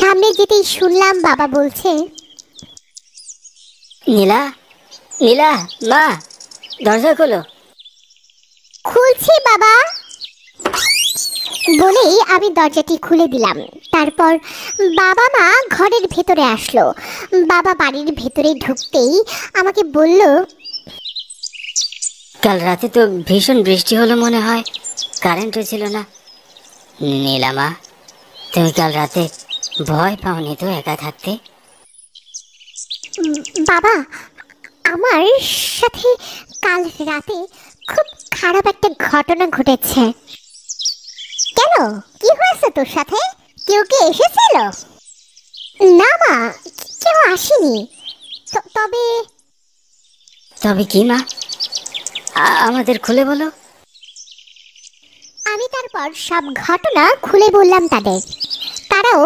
সামনে যেতেই শুনলাম বাবা বলছে, নীলা, নীলা মা, দরজা খোলো। খুলছি বাবা বলেই আমি দরজাটি খুলে দিলাম। তারপর বাবা মা ঘরের ভেতরে আসলো। বাবা বাড়ির ভেতরে ঢুকতেই আমাকে বলল, কাল রাতে তো ভীষণ বৃষ্টি হলো মনে হয়, কারেন্টও ছিল না। নীলা মা, তুমি কাল রাতে ভয় পাওনি তো একা থাকতে? বাবা, আমার সাথে কাল রাতে খুব খারাপ একটা ঘটনা ঘটেছে। কেন, কি হয়েছে তোর সাথে? কেউ কি এসেছিল? না মা, কেউ আসেনি। তবে তবে কি মা, আমাদের খুলে বলো। আমি তারপর সব ঘটনা খুলে বললাম তাদের। তারাও